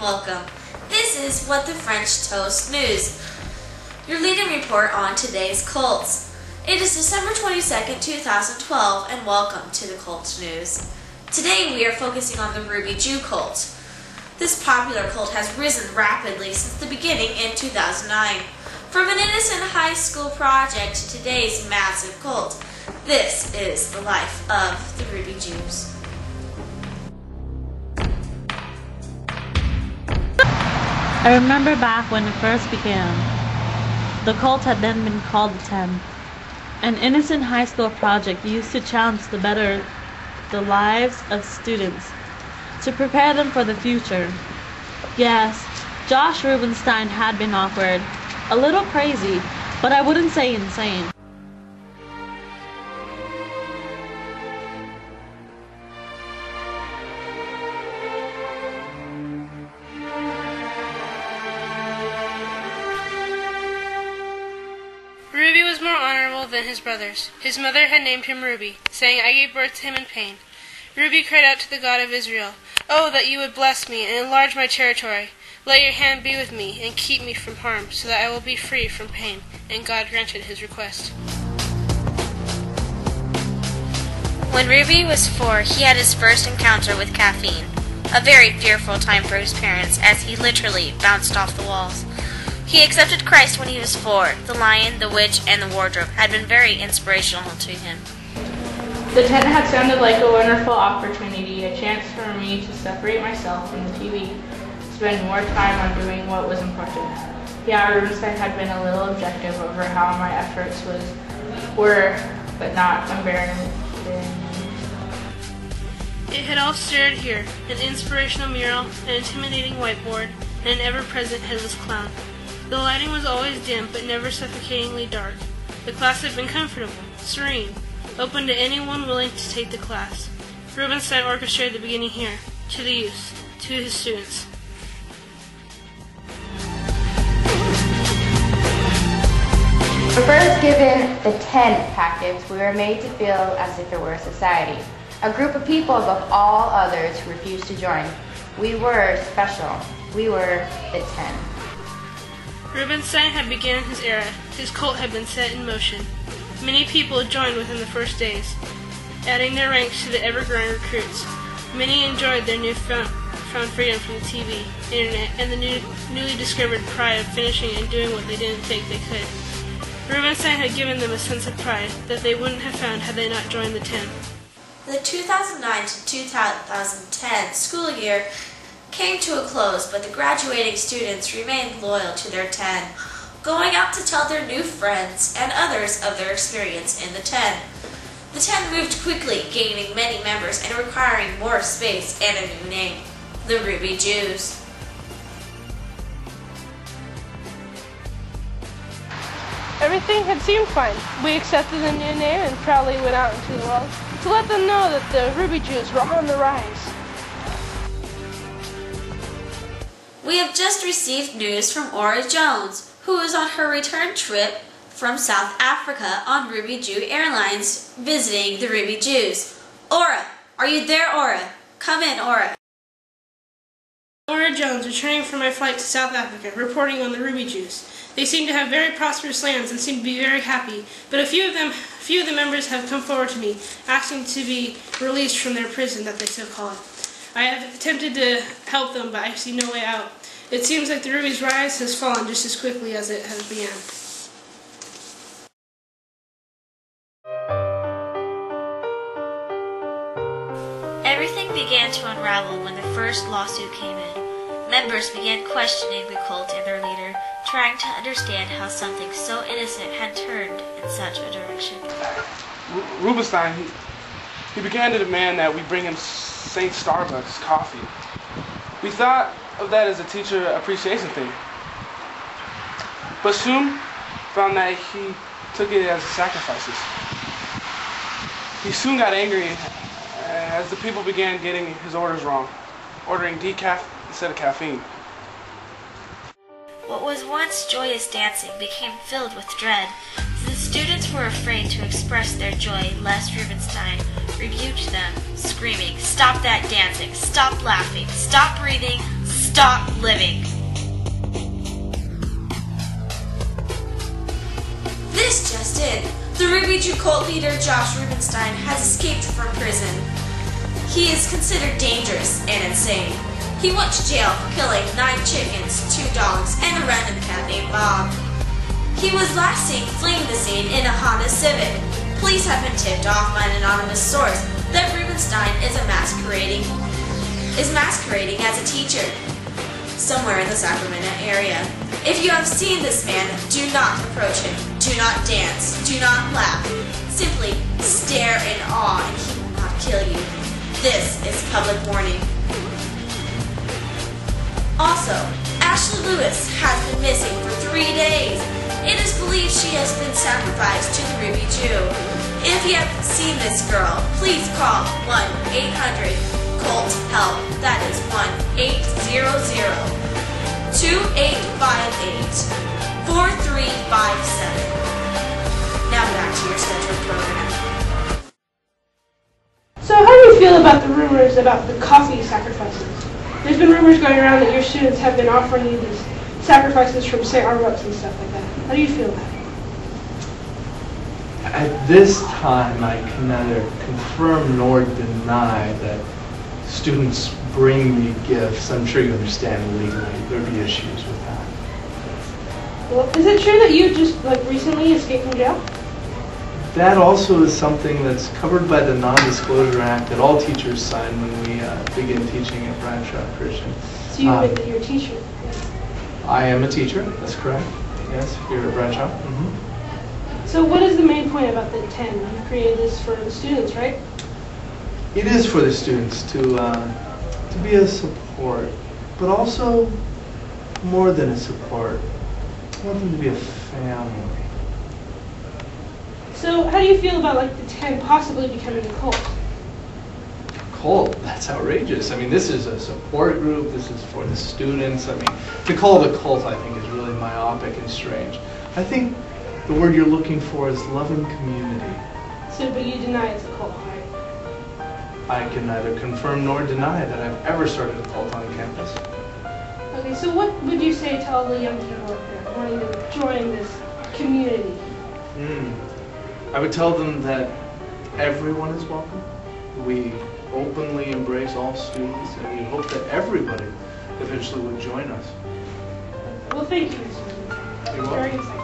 welcome. This is What the French Toast News, your leading report on today's cults. It is December 22nd, 2012, and welcome to the Cult News. Today we are focusing on the Ruby Jew cult. This popular cult has risen rapidly since the beginning in 2009. From an innocent high school project to today's massive cult, this is the life of the Ruby Jews. I remember back when it first began. The cult had then been called the 10. An innocent high school project used to challenge to better the lives of students, to prepare them for the future. Yes, Josh Rubenstein had been awkward, a little crazy, but I wouldn't say insane. Ruby was more honorable than his brothers. His mother had named him Ruby, saying, "I gave birth to him in pain." Ruby cried out to the God of Israel, "Oh, that you would bless me and enlarge my territory. Let your hand be with me and keep me from harm, so that I will be free from pain." And God granted his request. When Ruby was 4, he had his first encounter with caffeine. A very fearful time for his parents, as he literally bounced off the walls. He accepted Christ when he was 4. The lion, the witch, and the wardrobe had been very inspirational to him. The tent had sounded like a wonderful opportunity, a chance for me to separate myself from the TV, spend more time on doing what was important. Yeah, Rubenstein had been a little objective over how my efforts were, but not unbearing. It had all started here, an inspirational mural, an intimidating whiteboard, and an ever-present headless clown. The lighting was always dim, but never suffocatingly dark. The class had been comfortable, serene, open to anyone willing to take the class. Rubenstein orchestrated the beginning here, to the youth, to his students. When first given the 10 package, we were made to feel as if it were a society, a group of people above all others who refused to join. We were special. We were the 10. Rubenstein had begun his era. His cult had been set in motion. Many people joined within the first days, adding their ranks to the ever-growing recruits. Many enjoyed their newfound freedom from the TV, internet, and the newly discovered pride of finishing and doing what they didn't think they could. Rubenstein had given them a sense of pride that they wouldn't have found had they not joined the 10. The 2009 to 2010 school year came to a close, but the graduating students remained loyal to their 10, going out to tell their new friends and others of their experience in the 10. The 10 moved quickly, gaining many members and requiring more space and a new name, the Ruby Jews. Everything had seemed fine. We accepted the new name and proudly went out into the world to let them know that the Ruby Jews were on the rise. We have just received news from Aura Jones, who is on her return trip from South Africa on Ruby Jew Airlines, visiting the Ruby Jews. Aura, are you there, Aura? Come in, Aura. Aura Jones, returning from my flight to South Africa, reporting on the Ruby Jews. They seem to have very prosperous lands and seem to be very happy, but a few of the members have come forward to me, asking to be released from their prison that they so call it. I have attempted to help them, but I see no way out. It seems like the Ruby's rise has fallen just as quickly as it has begun. Everything began to unravel when the first lawsuit came in. Members began questioning the cult and their leader, trying to understand how something so innocent had turned in such a direction. Rubenstein, he began to demand that we bring him St. Starbucks coffee. We thought of that as a teacher appreciation thing, but soon found that he took it as sacrifices. He soon got angry as the people began getting his orders wrong, ordering decaf instead of caffeine. What was once joyous dancing became filled with dread. The students were afraid to express their joy lest Rubenstein rebuked them, screaming, "Stop that dancing! Stop laughing! Stop breathing! Stop!" stop living. This just in. The Ruby Jew cult leader Josh Rubenstein has escaped from prison. He is considered dangerous and insane. He went to jail for killing 9 chickens, 2 dogs, and a random cat named Bob. He was last seen fleeing the scene in a Honda Civic. Police have been tipped off by an anonymous source that Rubenstein is masquerading as a teacher somewhere in the Sacramento area. If you have seen this man, do not approach him. Do not dance. Do not laugh. Simply stare in awe and he will not kill you. This is public warning. Also, Ashley Lewis has been missing for 3 days. It is believed she has been sacrificed to the Ruby Jew. If you have seen this girl, please call 1-800-COLT-HELP. That is 1-800-2858-4357. Now back to your scheduled program. So how do you feel about the rumors about the coffee sacrifices? There's been rumors going around that your students have been offering you these sacrifices from Starbucks and stuff like that. How do you feel about it? At this time, I can neither confirm nor deny that students bring me gifts. I'm sure you understand legally there'd be issues with that. Well, is it true that you just recently escaped from jail? That also is something that's covered by the Non-Disclosure Act that all teachers sign when we begin teaching at Bradshaw Christian. So you admit that you're a teacher? I am a teacher, that's correct. Yes, here at Bradshaw. Mm-hmm. So what is the main point about the 10? You created this for the students, right? It is for the students to be a support, but also more than a support. I want them to be a family. So how do you feel about the 10 possibly becoming a cult? Cult? That's outrageous. I mean, this is a support group. This is for the students. I mean, to call it a cult, I think, is really myopic and strange. I think the word you're looking for is loving community. So, but you deny it's a cult, right? I can neither confirm nor deny that I've ever started a cult on campus. Okay, so what would you say to all the young people up there wanting to join this community? I would tell them that everyone is welcome. We openly embrace all students, and we hope that everybody eventually would join us. Well, thank you, Mr. You're welcome. Very insightful.